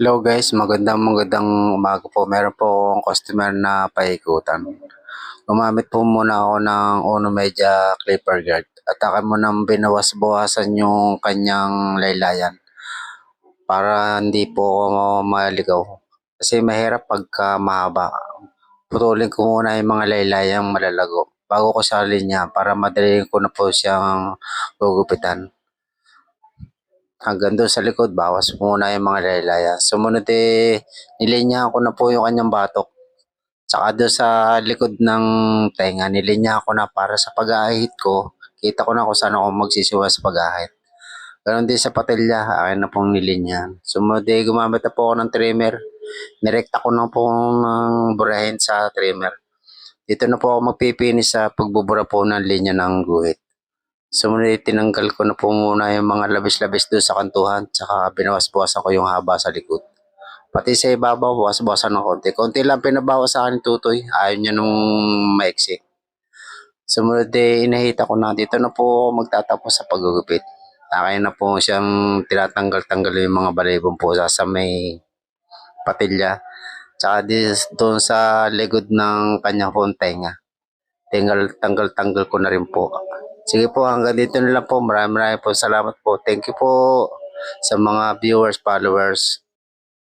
Hello guys, magandang umaga po. Meron po akong customer na paikutan. Gumamit po muna ako ng Uno Media Clipper Guard at akin mo nang binawas-bawasan yung kanyang laylayan para hindi po ako maligaw. Kasi mahirap pagka mahaba. Putulin ko muna yung mga laylayang malalago bago ko sa linya para madali ko na po siyang gugupitan. Hanggang doon sa likod, bawas muna yung mga laylaya. Sumunod nilinya ko na po yung kanyang batok. Tsaka doon sa likod ng tenga, nilinya ko na para sa pag-aahit ko. Kita ko na kung saan ako magsisiwa sa pag-aahit. Ganon din sa patilya, akin na pong nilinya. Sumunod gumamit na po ako ng trimmer. Nirekta ko na po ng burahin sa trimmer. Dito na po ako magpipinis sa pagbubura po ng linya ng guhit. Sumunod tinanggal ko na po muna yung mga labis-labis doon sa kantuhan tsaka binawas-bawasan ko yung haba sa likod. Pati sa ibabaw, bawas-bawasan ng konti. Konti lang pinabawas sa akin ni Tutoy. Ayaw niya nung maiksi. Sumunod inahita ko na dito na po ako magtatapos sa paggugupit. Akin na po siyang tinatanggal-tanggal yung mga balibong po sa may patilya. Tsaka doon sa likod ng kanyang pong tenga. Tanggal-tanggal ko na rin po. Sige po, hanggang dito na lang po. Maraming po salamat po. Thank you po sa mga viewers, followers.